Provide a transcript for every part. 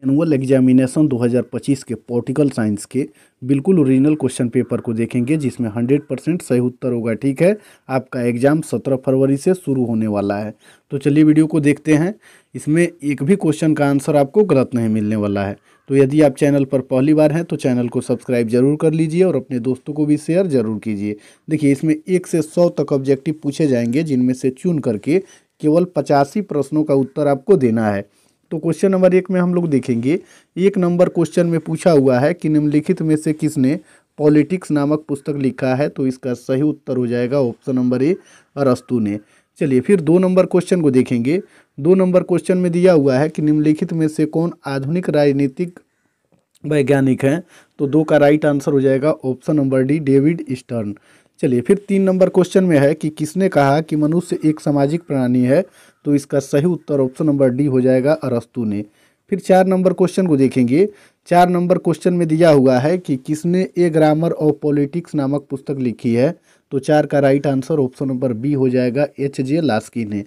Annual examination 2025 के political science के बिल्कुल ओरिजिनल क्वेश्चन पेपर को देखेंगे, जिसमें 100% सही उत्तर होगा। ठीक है, आपका एग्जाम 17 फरवरी से शुरू होने वाला है। तो चलिए वीडियो को देखते हैं। इसमें एक भी क्वेश्चन का आंसर आपको गलत नहीं मिलने वाला है। तो यदि आप चैनल पर पहली बार हैं तो चैनल को सब्सक्राइब जरूर कर लीजिए और अपने दोस्तों को भी शेयर जरूर कीजिए। देखिए, इसमें 1 से 100 तक ऑब्जेक्टिव पूछे जाएंगे, जिनमें से चुन करके केवल 85 प्रश्नों का उत्तर आपको देना है। तो क्वेश्चन नंबर 1 में हम लोग देखेंगे। 1 नंबर क्वेश्चन में पूछा हुआ है कि निम्नलिखित में से किसने पॉलिटिक्स नामक पुस्तक लिखा है। तो इसका सही उत्तर हो जाएगा ऑप्शन नंबर ए, अरस्तु ने। चलिए फिर 2 नंबर क्वेश्चन को देखेंगे। 2 नंबर क्वेश्चन में दिया हुआ है कि निम्नलिखित में से कौन आधुनिक राजनीतिक वैज्ञानिक हैं। तो 2 का राइट आंसर हो जाएगा option number D, David stern. चलिए फिर 3 नंबर क्वेश्चन में है कि किसने कहा कि मनुष्य एक सामाजिक प्राणी है। तो इसका सही उत्तर ऑप्शन नंबर डी हो जाएगा, अरस्तु ने। फिर 4 नंबर क्वेश्चन को देखेंगे। 4 नंबर क्वेश्चन में दिया हुआ है कि किसने ए ग्रामर ऑफ पॉलिटिक्स नामक पुस्तक लिखी है। तो 4 का right answer option number B हो जाएगा, H.J. लास्की ने।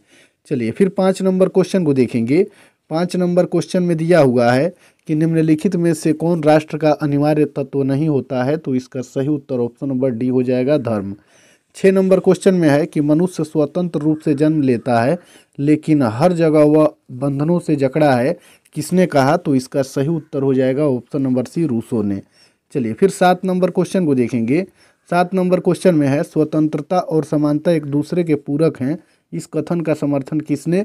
चलिए फिर 5 नंबर क्वेश्चन को देखेंगे। 5 नंबर क्वेश्चन में दिया हुआ है कि निम्नलिखित में से कौन राष्ट्र का अनिवार्य तत्व नहीं होता है। तो इसका सही उत्तर ऑप्शन नंबर डी हो जाएगा, धर्म। 6 नंबर क्वेश्चन में है कि मनुष्य स्वतंत्र रूप से जन्म लेता है, लेकिन हर जगह वह बंधनों से जकड़ा है, किसने कहा। तो इसका सही उत्तर हो जाएगा ऑप्शन नंबर सी, रूसो ने। चलिए फिर 7 नंबर क्वेश्चन को देखेंगे। 7 नंबर क्वेश्चन में है स्वतंत्रता और समानता एक दूसरे के पूरक हैं, इस कथन का समर्थन किसने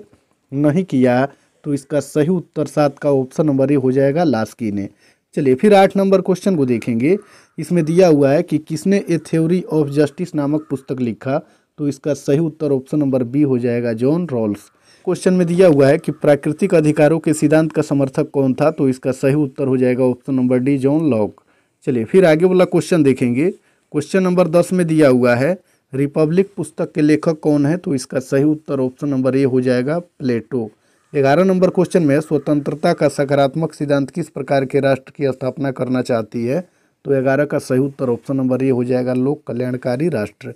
नहीं किया। तो इसका सही उत्तर 7 का ऑप्शन नंबर ए हो जाएगा, लास्की ने। चलिए फिर 8 नंबर क्वेश्चन को देखेंगे। इसमें दिया हुआ है कि किसने ए थ्योरी ऑफ जस्टिस नामक पुस्तक लिखा। तो इसका सही उत्तर ऑप्शन नंबर बी हो जाएगा, जॉन रॉल्स। क्वेश्चन में दिया हुआ है कि प्राकृतिक अधिकारों के सिद्धांत का समर्थक कौन था। तो इसका सही उत्तर हो जाएगा option number D, John Locke. चलिए फिर आगे वाला क्वेश्चन देखेंगे। क्वेश्चन नंबर 10 में दिया हुआ है रिपब्लिक पुस्तक के लेखक कौन है। तो इसका सही उत्तर ऑप्शन नंबर ए हो जाएगा, प्लेटो। 11 नंबर क्वेश्चन में स्वतंत्रता का सकारात्मक सिद्धांत किस प्रकार के राष्ट्र की स्थापना करना चाहती है। तो 11 का सही उत्तर ऑप्शन नंबर ए हो जाएगा, लोक कल्याणकारी राष्ट्र।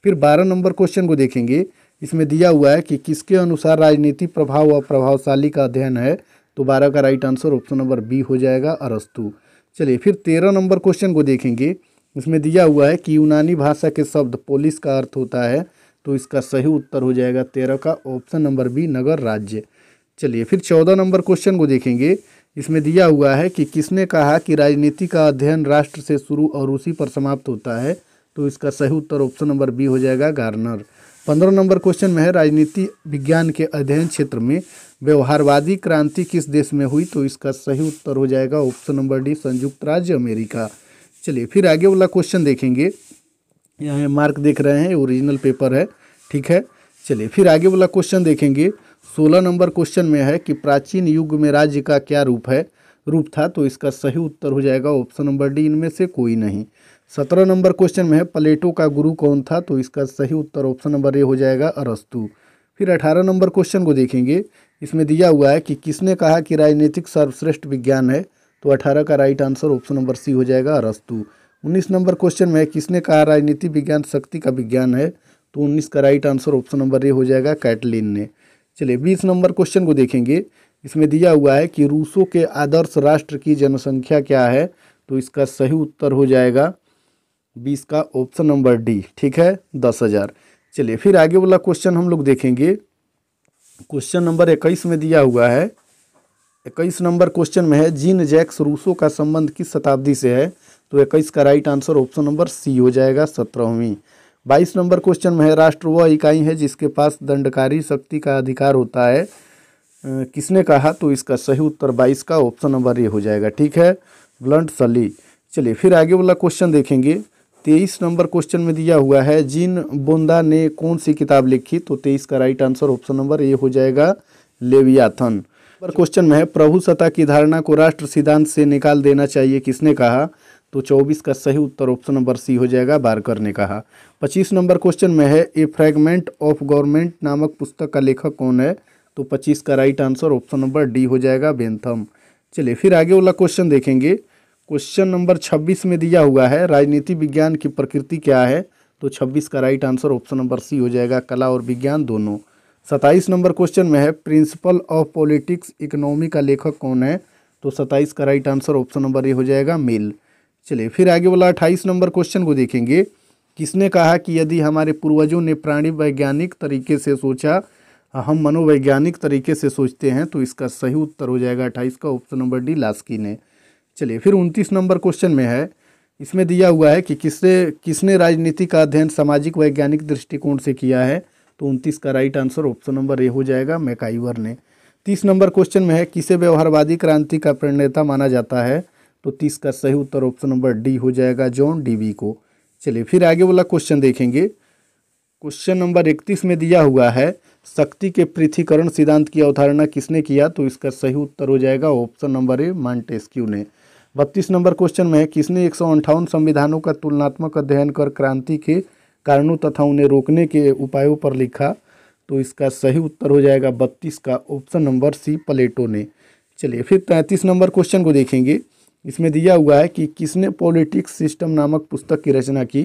फिर 12 नंबर क्वेश्चन को देखेंगे। इसमें दिया हुआ है कि किसके अनुसार राजनीति प्रभाव व प्रभावशाली का अध्ययन है। तो 12 का right answer option number B हो जाएगा, अरस्तु। चलिए फिर 13 नंबर क्वेश्चन को देखेंगे। इसमें दिया हुआ है कि यूनानी भाषा के शब्द पोलिस का अर्थ होता है। तो इसका सही उत्तर हो जाएगा 13 का ऑप्शन नंबर बी, नगर राज्य। चलिए फिर 14 नंबर क्वेश्चन को देखेंगे। इसमें दिया हुआ है कि किसने कहा कि राजनीति का अध्ययन राष्ट्र से शुरू और उसी पर समाप्त होता है। तो इसका सही उत्तर ऑप्शन नंबर बी हो जाएगा, गार्नर। 15 नंबर क्वेश्चन में है राजनीति विज्ञान के अध्ययन क्षेत्र में व्यवहारवादी क्रांति किस देश में हुई। तो इसका सही उत्तर हो जाएगा ऑप्शन नंबर डी, संयुक्त राज्य अमेरिका। चलिए फिर आगे वाला क्वेश्चन देखेंगे। यहाँ मार्क देख रहे हैं, ओरिजिनल पेपर है, ठीक है। चलिए फिर आगे वाला क्वेश्चन देखेंगे। 16 नंबर क्वेश्चन में है कि प्राचीन युग में राज्य का क्या रूप था। तो इसका सही उत्तर हो जाएगा ऑप्शन नंबर डी, इनमें से कोई नहीं। 17 नंबर क्वेश्चन में है प्लेटो का गुरु कौन था। तो इसका सही उत्तर ऑप्शन नंबर ए हो जाएगा, अरस्तु। फिर 18 नंबर क्वेश्चन को देखेंगे। इसमें दिया हुआ है कि किसने कहा कि राजनीतिक सर्वश्रेष्ठ विज्ञान है। तो 18 का right answer option number C हो जाएगा, अरस्तु। 19 नंबर क्वेश्चन में है किसने कहा राजनीति विज्ञान शक्ति का विज्ञान है। तो 19 का right answer option number A हो जाएगा, कैटलिन ने। चलिए 20 नंबर क्वेश्चन को देखेंगे। इसमें दिया हुआ है कि रूसों के आदर्श राष्ट्र की जनसंख्या क्या है। तो इसका सही उत्तर हो जाएगा 20 का ऑप्शन नंबर डी, ठीक है, 10,000। चलिए फिर आगे वाला क्वेश्चन हम लोग देखेंगे। क्वेश्चन नंबर 21 में दिया हुआ है। 21 नंबर क्वेश्चन में है जीन जैक्स रूसो का संबंध किस शताब्दी से है। तो 21 का right answer option number C हो जाएगा, 17वीं। 22 नंबर क्वेश्चन में है राष्ट्र वह इकाई है जिसके पास दंडकारी शक्ति का अधिकार होता है, किसने कहा। तो इसका सही उत्तर 22 का ऑप्शन नंबर ए हो जाएगा, ठीक है, ब्लंट सली। चलिए फिर आगे वाला क्वेश्चन देखेंगे। 23 नंबर क्वेश्चन में दिया हुआ है जीन बोंदा ने कौन सी किताब लिखी। तो 23 का right answer option number A हो जाएगा, लेवियाथन। नंबर क्वेश्चन में है प्रभुसत्ता की धारणा को राष्ट्र सिद्धांत से निकाल देना चाहिए, किसने कहा। तो 24 का सही उत्तर ऑप्शन नंबर सी हो जाएगा, बारकर ने कहा। 25 नंबर क्वेश्चन में है ए फ्रैगमेंट ऑफ गवर्नमेंट नामक पुस्तक का लेखक कौन है। तो 25 का right answer option number D हो जाएगा, बेंथम। चलिए फिर आगे वाला क्वेश्चन देखेंगे। क्वेश्चन नंबर 26 में दिया हुआ है राजनीति विज्ञान की प्रकृति क्या है। तो 26 का right answer option number C हो जाएगा, कला और विज्ञान दोनों। 27 नंबर क्वेश्चन में है प्रिंसिपल ऑफ पॉलिटिक्स इकोनॉमी का लेखक कौन है। तो 27 का right answer option number A हो जाएगा मेल। चलिए फिर आगे वाला 28 नंबर क्वेश्चन को देखेंगे। किसने कहा कि यदि हमारे पूर्वजों ने प्राणी वैज्ञानिक तरीके से सोचा, हम मनोवैज्ञानिक तरीके से सोचते हैं, तो इसका सही उत्तर हो जाएगा 28 का ऑप्शन नंबर डी लास्की ने। चलिए फिर 29 नंबर क्वेश्चन में है, इसमें दिया हुआ है कि किसने राजनीति का अध्ययन सामाजिक वैज्ञानिक दृष्टिकोण से किया है, तो 29 का right answer option number A हो जाएगा मैकाइवर ने। 30 नंबर क्वेश्चन में है, किसे व्यवहारवादी क्रांति का प्रणेता माना जाता है, तो 30 का सही उत्तर ऑप्शन नंबर डी हो जाएगा जॉन डीवी को। चलिए फिर आगे वाला क्वेश्चन देखेंगे। क्वेश्चन नंबर 31 में दिया हुआ है, शक्ति के पृथक्करण सिद्धांत की अवधारणा किसने किया, तो इसका सही उत्तर हो जाएगा ऑप्शन नंबर ए मॉन्टेस्क्यू ने। 32 नंबर क्वेश्चन में है, किसने 158 संविधानों का तुलनात्मक अध्ययन कर क्रांति के कारणों तथा उन्हें रोकने के उपायों पर लिखा, तो इसका सही उत्तर हो जाएगा 32 का ऑप्शन नंबर सी प्लेटो ने। चलिए फिर 33 नंबर क्वेश्चन को देखेंगे। इसमें दिया हुआ है कि किसने पॉलिटिक्स सिस्टम नामक पुस्तक की रचना की,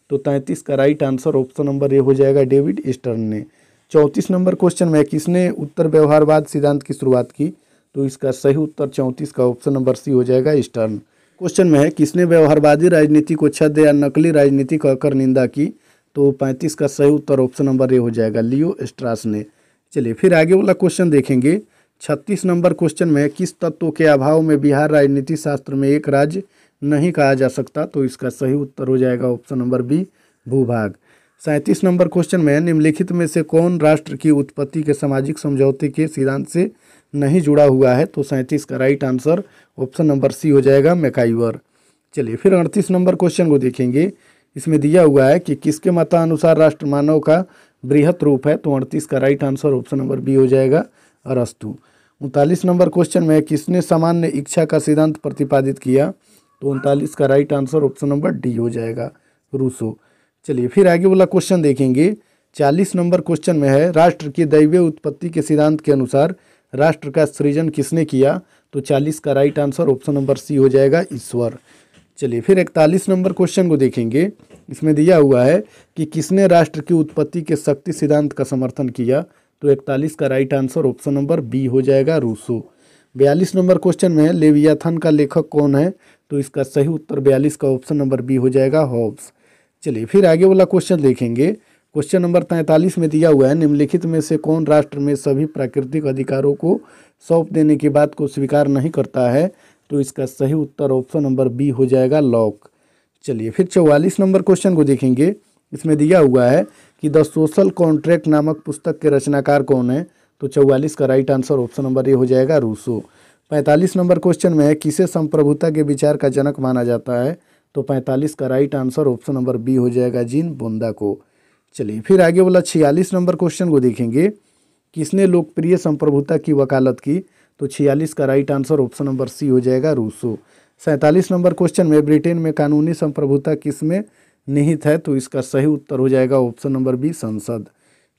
तो 33 का right answer option number A हो जाएगा डेविड स्टर्न ने। 34 नंबर क्वेश्चन में किसने उत्तर व्यवहारवाद सिद्धांत की शुरुआत की, तो इसका सही उत्तर 34 का ऑप्शन नंबर सी हो जाएगा स्टर्न। क्वेश्चन में है, किसने व्यवहारवादी राजनीति को छद्म या नकली राजनीति कहकर निंदा की, तो 35 का सही उत्तर ऑप्शन नंबर ए हो जाएगा लियो स्ट्रास ने। चलिए फिर आगे वाला क्वेश्चन देखेंगे। 36 नंबर क्वेश्चन में, किस तत्व के अभाव में बिहार राजनीति शास्त्र में एक राज्य नहीं कहा जा सकता, तो इसका सही उत्तर हो जाएगा ऑप्शन नंबर बी भूभाग। 37 नंबर क्वेश्चन में, निम्नलिखित में से कौन राष्ट्र की उत्पत्ति के सामाजिक समझौते के सिद्धांत से नहीं जुड़ा हुआ है, तो 37 का right answer option number C हो जाएगा मैकाइवर। चलिए फिर 38 नंबर क्वेश्चन को देखेंगे। इसमें दिया हुआ है कि किसके मतानुसार राष्ट्र मानव का बृहत रूप है, तो 38 का right answer option number B हो जाएगा अरस्तु। 39 नंबर क्वेश्चन में, किसने सामान्य इच्छा का सिद्धांत प्रतिपादित किया, तो 39 का right answer option number D हो जाएगा रूसो। चलिए फिर आगे वाला क्वेश्चन देखेंगे। 40 नंबर क्वेश्चन में है, राष्ट्र की दैवीय उत्पत्ति के सिद्धांत के अनुसार राष्ट्र का सृजन किसने किया, तो 40 का right answer option number C हो जाएगा ईश्वर। चलिए फिर 41 नंबर क्वेश्चन को देखेंगे। इसमें दिया हुआ है कि किसने राष्ट्र की उत्पत्ति के शक्ति सिद्धांत का समर्थन किया, तो 41 का right answer option number B हो जाएगा रूसो। 42 नंबर क्वेश्चन में, लेवियाथन का लेखक कौन है, तो इसका सही उत्तर 42 का ऑप्शन नंबर बी हो जाएगा हॉब्स। चलिए फिर आगे वाला क्वेश्चन देखेंगे। क्वेश्चन नंबर 43 में दिया हुआ है, निम्नलिखित में से कौन राष्ट्र में सभी प्राकृतिक अधिकारों को सौंप देने की बात को स्वीकार नहीं करता है, तो इसका सही उत्तर ऑप्शन नंबर बी हो जाएगा लॉक। चलिए फिर 44 नंबर क्वेश्चन को देखेंगे। इसमें दिया हुआ है कि द सोशल कॉन्ट्रैक्ट नामक पुस्तक के रचनाकार कौन है, तो 44 का right answer option number A हो जाएगा रूसो। 45 नंबर क्वेश्चन में है, किसे संप्रभुता के विचार का जनक माना जाता है, तो 45 का right answer option number B हो जाएगा जीन बोंदा को। चलिए फिर आगे वाला 46 नंबर क्वेश्चन को देखेंगे। किसने लोकप्रिय संप्रभुता की वकालत की, तो 46 का right answer option number C हो जाएगा रूसो। 47 नंबर क्वेश्चन में, ब्रिटेन में कानूनी संप्रभुता किसमें निहित है, तो इसका सही उत्तर हो जाएगा ऑप्शन नंबर बी संसद।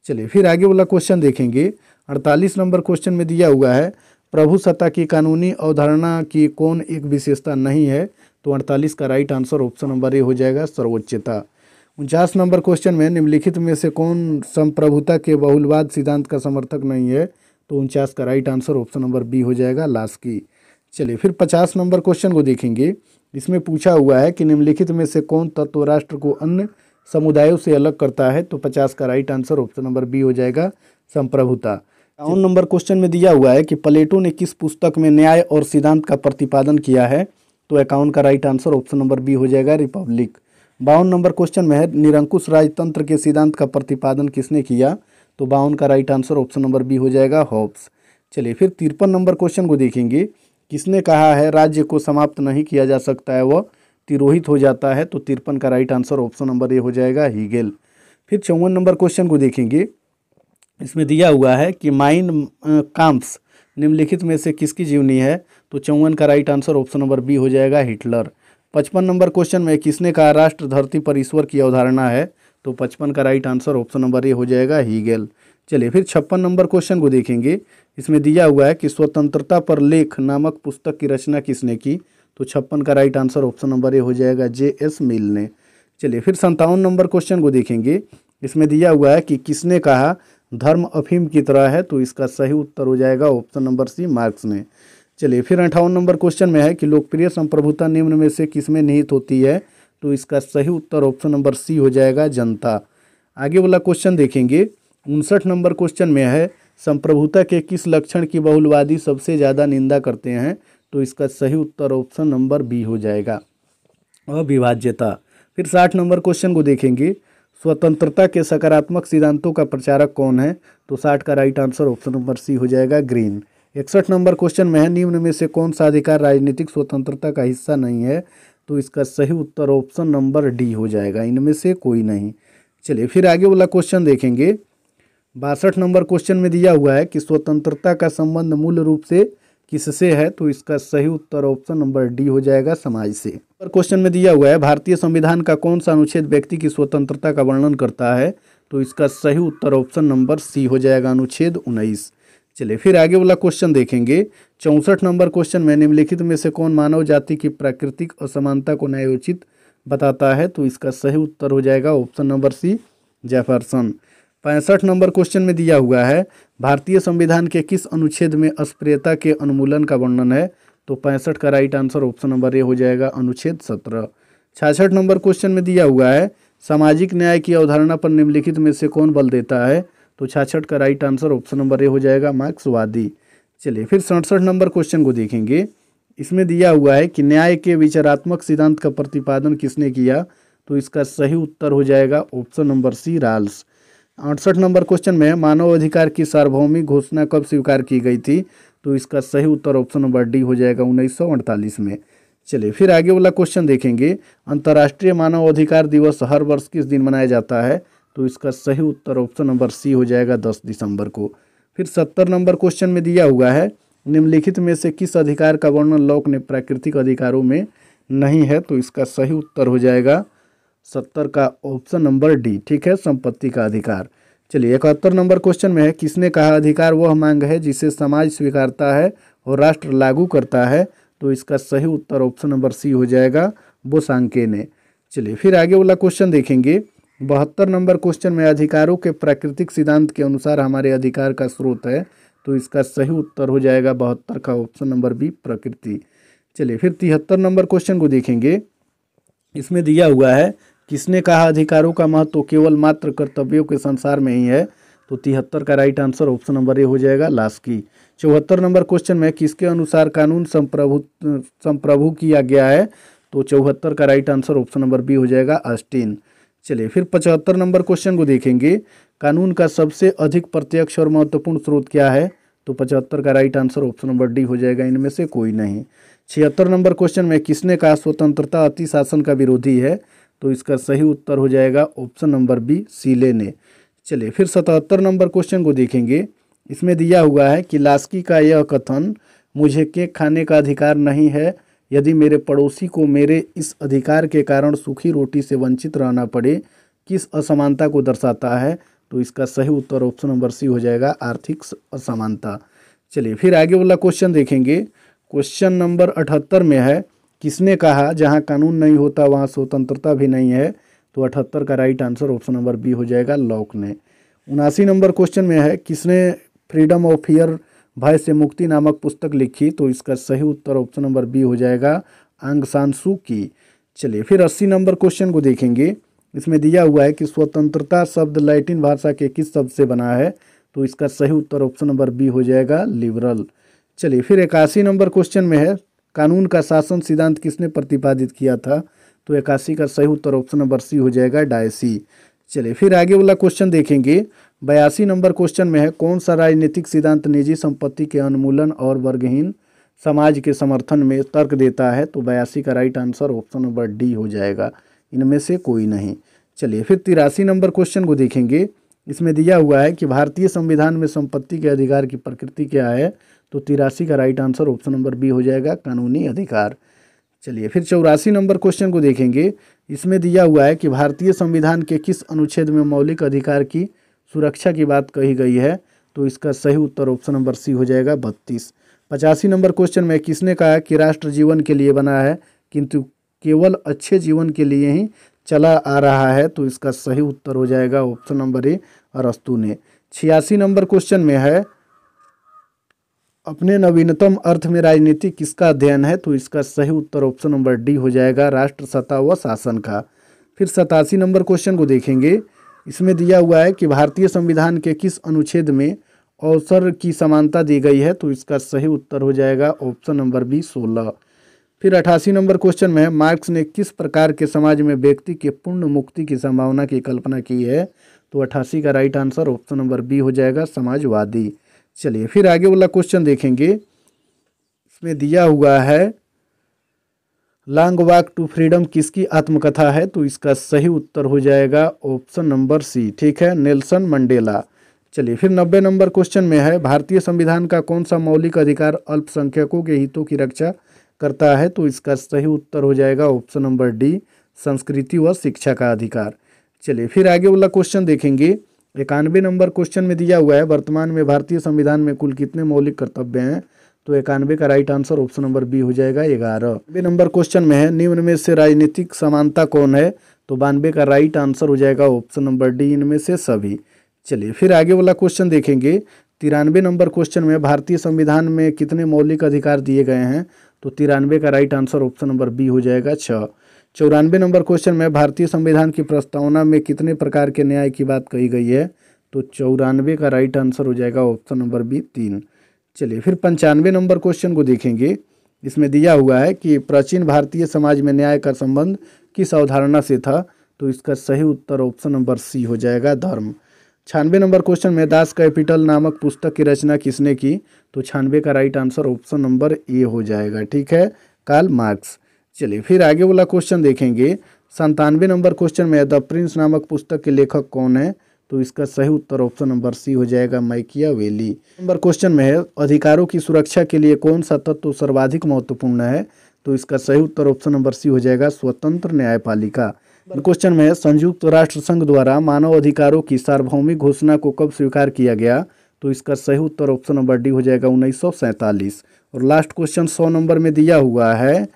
चलिए फिर आगे वाला क्वेश्चन देखेंगे। 48 नंबर क्वेश्चन में दिया हुआ है, प्रभुसत्ता की कानूनी अवधारणा की कौन एक विशेषता नहीं है, तो 48 का right answer option number A हो जाएगा सर्वोच्चता। 49 नंबर क्वेश्चन में, निम्नलिखित में से कौन संप्रभुता के बहुलवाद सिद्धांत का समर्थक नहीं है, तो 49 का right answer option number B हो जाएगा लास्की। चलिए फिर 50 नंबर क्वेश्चन को देखेंगे। इसमें पूछा हुआ है कि निम्नलिखित में से कौन तत्व राष्ट्र को अन्य समुदायों से अलग करता है, तो 50 का right answer option number B हो जाएगा संप्रभुता। 52 नंबर क्वेश्चन में दिया हुआ है कि प्लेटो ने किस पुस्तक में न्याय और सिद्धांत का प्रतिपादन किया है, तो 51 का right answer option number B हो जाएगा रिपब्लिक। 52 नंबर क्वेश्चन में है, निरंकुश राजतंत्र के सिद्धांत का प्रतिपादन किसने किया, तो 52 का right answer option number B हो जाएगा हॉब्स। चलिए फिर 53 नंबर क्वेश्चन को देखेंगे। किसने कहा है राज्य को समाप्त नहीं किया जा सकता है, वह तिरोहित हो जाता है, तो 53 का right answer option number A हो जाएगा हीगेल। फिर 54 नंबर क्वेश्चन को देखेंगे। इसमें दिया हुआ है कि माइन काम्प्स निम्नलिखित में से किसकी जीवनी है, तो 54 का right answer option number B हो जाएगा हिटलर। 55 नंबर क्वेश्चन में, किसने कहा राष्ट्र धरती पर ईश्वर की अवधारणा है, तो 55 का right answer option number A हो जाएगा हीगेल। चलिए फिर 56 नंबर क्वेश्चन को देखेंगे। इसमें दिया हुआ है कि स्वतंत्रता पर लेख नामक पुस्तक की रचना किसने की, तो 56 का right answer option number A हो जाएगा जे.एस. मिल ने। चलिए फिर 57 नंबर क्वेश्चन को देखेंगे। इसमें दिया हुआ है कि किसने कहा धर्म अफीम की तरह है, तो इसका सही उत्तर हो जाएगा ऑप्शन नंबर सी मार्क्स ने। चलिए फिर 58 नंबर क्वेश्चन में है कि लोकप्रिय संप्रभुता निम्न में से किसमें निहित होती है, तो इसका सही उत्तर ऑप्शन नंबर सी हो जाएगा, जनता। आगे वाला क्वेश्चन देखेंगे। 59 नंबर क्वेश्चन में है संप्रभुता के किस लक्षण की बहुलवादी सबसे ज़्यादा निंदा करते हैं, तो इसका सही उत्तर ऑप्शन नंबर बी हो जाएगा, अविभाज्यता। फिर 60 नंबर क्वेश्चन को देखेंगे। स्वतंत्रता के सकारात्मक सिद्धांतों का प्रचारक कौन है, तो 60 का right answer option number C हो जाएगा, ग्रीन। 61 नंबर क्वेश्चन में है निम्न में से कौन सा अधिकार राजनीतिक स्वतंत्रता का हिस्सा नहीं है, तो इसका सही उत्तर ऑप्शन नंबर डी हो जाएगा, इनमें से कोई नहीं। चलिए फिर आगे वाला क्वेश्चन देखेंगे। 62 नंबर क्वेश्चन में दिया हुआ है कि स्वतंत्रता का संबंध मूल रूप से किससे है, तो इसका सही उत्तर ऑप्शन नंबर डी हो जाएगा, समाज से। और क्वेश्चन में दिया हुआ है भारतीय संविधान का कौन सा अनुच्छेद व्यक्ति की स्वतंत्रता का वर्णन करता है, तो इसका सही उत्तर ऑप्शन नंबर सी हो जाएगा, अनुच्छेद 19। चलिए फिर आगे वाला क्वेश्चन देखेंगे। 64 नंबर क्वेश्चन में निम्नलिखित में से कौन मानव जाति की प्राकृतिक असमानता को न्यायोचित बताता है, तो इसका सही उत्तर हो जाएगा option number C, Jefferson. 65 number question में दिया हुआ है भारतीय संविधान के किस अनुच्छेद में अस्पृश्यता के उन्मूलन का वर्णन है, तो 65 का right answer option number A हो जाएगा, अनुच्छेद 17। 66 नंबर क्वेश्चन में दिया हुआ है सामाजिक न्याय की अवधारणा पर निम्नलिखित में से कौन बल देता है, तो 66 का right answer option number A हो जाएगा, मार्क्सवादी। चलिए फिर 67 नंबर क्वेश्चन को देखेंगे। इसमें दिया हुआ है कि न्याय के विचारात्मक सिद्धांत का प्रतिपादन किसने किया, तो इसका सही उत्तर हो जाएगा ऑप्शन नंबर सी, राल्स। 68 नंबर क्वेश्चन में मानव अधिकार की सार्वभौमिक घोषणा कब स्वीकार की गई थी, तो इसका सही उत्तर ऑप्शन नंबर डी हो जाएगा, 1948 में। चलिए फिर आगे वाला क्वेश्चन देखेंगे। अंतर्राष्ट्रीय मानव अधिकार दिवस हर वर्ष किस दिन मनाया जाता है, तो इसका सही उत्तर ऑप्शन नंबर सी हो जाएगा, 10 दिसंबर को। फिर 70 नंबर क्वेश्चन में दिया हुआ है निम्नलिखित में से किस अधिकार का वर्णन लॉक ने प्राकृतिक अधिकारों में नहीं है, तो इसका सही उत्तर हो जाएगा 70 का ऑप्शन नंबर डी, ठीक है, संपत्ति का अधिकार। चलिए 71 नंबर क्वेश्चन में है किसने कहा अधिकार वह मांग है जिसे समाज स्वीकारता है और राष्ट्र लागू करता है, तो इसका सही उत्तर ऑप्शन नंबर सी हो जाएगा, बोसांके ने। चलिए फिर आगे वाला क्वेश्चन देखेंगे। 72 नंबर क्वेश्चन में अधिकारों के प्राकृतिक सिद्धांत के अनुसार हमारे अधिकार का स्रोत है, तो इसका सही उत्तर हो जाएगा 72 का ऑप्शन नंबर बी, प्रकृति। चलिए फिर 73 नंबर क्वेश्चन को देखेंगे। इसमें दिया हुआ है किसने कहा अधिकारों का महत्व केवल मात्र कर्तव्यों के संसार में ही है, तो 73 का right answer option number A हो जाएगा, लास्की। 74 नंबर क्वेश्चन में किसके अनुसार कानून संप्रभु किया गया है, तो 74 का right answer option number B हो जाएगा, ऑस्टिन। चलिए फिर 75 नंबर क्वेश्चन को देखेंगे। कानून का सबसे अधिक प्रत्यक्ष और महत्वपूर्ण स्रोत क्या है, तो 75 का right answer option number D हो जाएगा, इनमें से कोई नहीं। 76 नंबर क्वेश्चन में किसने कहा स्वतंत्रता अति शासन का विरोधी है, तो इसका सही उत्तर हो जाएगा ऑप्शन नंबर बी, सीले ने। चलिए फिर 77 नंबर क्वेश्चन को देखेंगे। इसमें दिया हुआ है कि लास्की का यह कथन मुझे केक खाने का अधिकार नहीं है यदि मेरे पड़ोसी को मेरे इस अधिकार के कारण सूखी रोटी से वंचित रहना पड़े किस असमानता को दर्शाता है, तो इसका सही उत्तर ऑप्शन नंबर सी हो जाएगा, आर्थिक असमानता। चलिए फिर आगे वाला क्वेश्चन देखेंगे। क्वेश्चन नंबर 78 में है किसने कहा जहां कानून नहीं होता वहां स्वतंत्रता भी नहीं है, तो 78 का right answer option number B हो जाएगा, लॉक ने। 79 नंबर क्वेश्चन में है किसने फ्रीडम ऑफ फियर, भय से मुक्ति नामक पुस्तक लिखी, तो इसका सही उत्तर ऑप्शन नंबर बी हो जाएगा, आंग सान सू की। चलिए फिर 80 नंबर क्वेश्चन को देखेंगे। इसमें दिया हुआ है कि स्वतंत्रता शब्द लैटिन भाषा के किस शब्द से बना है, तो इसका सही उत्तर ऑप्शन नंबर बी हो जाएगा, लिबरल। चलिए फिर 81 नंबर क्वेश्चन में है कानून का शासन सिद्धांत किसने प्रतिपादित किया था, तो 81 का सही उत्तर ऑप्शन नंबर सी हो जाएगा, डायसी। चलिए फिर आगे वाला क्वेश्चन देखेंगे। 82 नंबर क्वेश्चन में है कौन सा राजनीतिक सिद्धांत निजी संपत्ति के उन्मूलन और वर्गहीन समाज के समर्थन में तर्क देता है, तो 82 का right answer option number D हो जाएगा, इनमें से कोई नहीं। चलिए फिर 83 नंबर क्वेश्चन को देखेंगे। इसमें दिया हुआ है कि भारतीय संविधान में संपत्ति के अधिकार की प्रकृति क्या है, तो 83 का right answer option number B हो जाएगा, कानूनी अधिकार। चलिए फिर 84 नंबर क्वेश्चन को देखेंगे। इसमें दिया हुआ है कि भारतीय संविधान के किस अनुच्छेद में मौलिक अधिकार की सुरक्षा की बात कही गई है, तो इसका सही उत्तर ऑप्शन नंबर सी हो जाएगा, 32। 85 नंबर क्वेश्चन में किसने कहा कि राष्ट्र जीवन के लिए बना है किंतु केवल अच्छे जीवन के लिए ही चला आ रहा है, तो इसका सही उत्तर हो जाएगा ऑप्शन नंबर ए, अरस्तु ने। 86 नंबर क्वेश्चन में है अपने नवीनतम अर्थ में राजनीति किसका अध्ययन है? तो इसका सही उत्तर ऑप्शन नंबर डी हो जाएगा, राष्ट्र सत्ता व शासन का। फिर 87 नंबर क्वेश्चन को देखेंगे। इसमें दिया हुआ है कि भारतीय संविधान के किस अनुच्छेद में अवसर की समानता दी गई है? तो इसका सही उत्तर हो जाएगा ऑप्शन नंबर बी 16। फिर 88 नंबर क्वेश्चन में है, मार्क्स ने किस प्रकार के समाज में व्यक्ति के पूर्ण मुक्ति की संभावना की कल्पना की है? तो 88 का right answer option number B हो जाएगा, समाजवादी। चलिए फिर आगे वाला क्वेश्चन देखेंगे। इसमें दिया हुआ है लॉन्ग वॉक टू फ्रीडम किसकी आत्मकथा है? तो इसका सही उत्तर हो जाएगा ऑप्शन नंबर सी, ठीक है, नेल्सन मंडेला। चलिए फिर 90 नंबर क्वेश्चन में है, भारतीय संविधान का कौन सा मौलिक अधिकार अल्पसंख्यकों के हितों की रक्षा करता है? तो इसका सही उत्तर हो जाएगा ऑप्शन नंबर डी, संस्कृति व शिक्षा का अधिकार। चलिए फिर आगे वाला क्वेश्चन देखेंगे। 91 नंबर क्वेश्चन में दिया हुआ है, वर्तमान में भारतीय संविधान में कुल कितने मौलिक कर्तव्य हैं? तो 91 का right answer option number B हो जाएगा, 11। 92 नंबर क्वेश्चन में है, निम्न में से राजनीतिक समानता कौन है? तो 92 का राइट आंसर हो जाएगा ऑप्शन नंबर डी, इनमें से सभी। चलिए फिर आगे वाला क्वेश्चन देखेंगे। 93 नंबर क्वेश्चन में भारतीय संविधान में कितने मौलिक अधिकार दिए गए हैं? तो 93 का right answer option number B हो जाएगा, 6। 94 नंबर क्वेश्चन में भारतीय संविधान की प्रस्तावना में कितने प्रकार के न्याय की बात कही गई है? तो 94 का राइट आंसर हो जाएगा ऑप्शन नंबर बी, 3। चलिए फिर 95 नंबर क्वेश्चन को देखेंगे। इसमें दिया हुआ है कि प्राचीन भारतीय समाज में न्याय का संबंध किस अवधारणा से था? तो इसका सही उत्तर ऑप्शन नंबर सी हो जाएगा, धर्म। 96 नंबर क्वेश्चन में दास कैपिटल नामक पुस्तक की रचना किसने की? तो 96 का right answer option number A हो जाएगा, ठीक है, कार्ल मार्क्स। चलिए फिर आगे वाला क्वेश्चन देखेंगे। 97 नंबर क्वेश्चन में द प्रिंस नामक पुस्तक के लेखक कौन है? तो इसका सही उत्तर ऑप्शन नंबर सी हो जाएगा, मैकियावेली। नंबर क्वेश्चन में है, अधिकारों की सुरक्षा के लिए कौन सा तत्व सर्वाधिक महत्वपूर्ण है? तो इसका सही उत्तर ऑप्शन नंबर सी हो जाएगा, स्वतंत्र न्यायपालिका। क्वेश्चन में है, संयुक्त राष्ट्र संघ द्वारा मानव अधिकारों की सार्वभौमिक घोषणा को कब स्वीकार किया गया? तो इसका सही उत्तर ऑप्शन नंबर डी हो जाएगा, 1947। और लास्ट क्वेश्चन 100 नंबर में दिया हुआ है,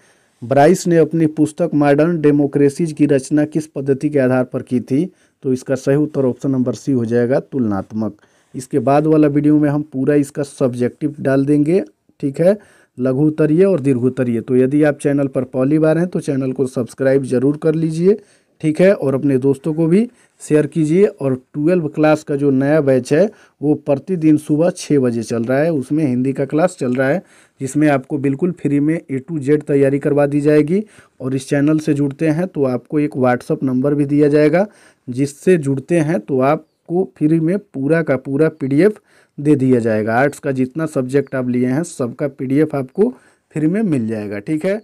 ब्राइस ने अपनी पुस्तक मॉडर्न डेमोक्रेसीज की रचना किस पद्धति के आधार पर की थी? तो इसका सही उत्तर ऑप्शन नंबर सी हो जाएगा, तुलनात्मक। इसके बाद वाला वीडियो में हम पूरा इसका सब्जेक्टिव डाल देंगे, ठीक है, लघु उत्तरीय और दीर्घ उत्तरीय। तो यदि आप चैनल पर पहली बार हैं तो चैनल को सब्सक्राइब जरूर कर लीजिए, ठीक है, और अपने दोस्तों को भी शेयर कीजिए। और 12 क्लास का जो नया बैच है वो प्रतिदिन सुबह 6 बजे चल रहा है, उसमें हिंदी का क्लास चल रहा है, जिसमें आपको बिल्कुल फ्री में A to Z तैयारी करवा दी जाएगी। और इस चैनल से जुड़ते हैं तो आपको एक व्हाट्सअप नंबर भी दिया जाएगा, जिससे जुड़ते हैं तो आपको फ्री में पूरा का पूरा PDF दे दिया जाएगा। आर्ट्स का जितना सब्जेक्ट आप लिए हैं सबका PDF आपको फ्री में मिल जाएगा, ठीक है।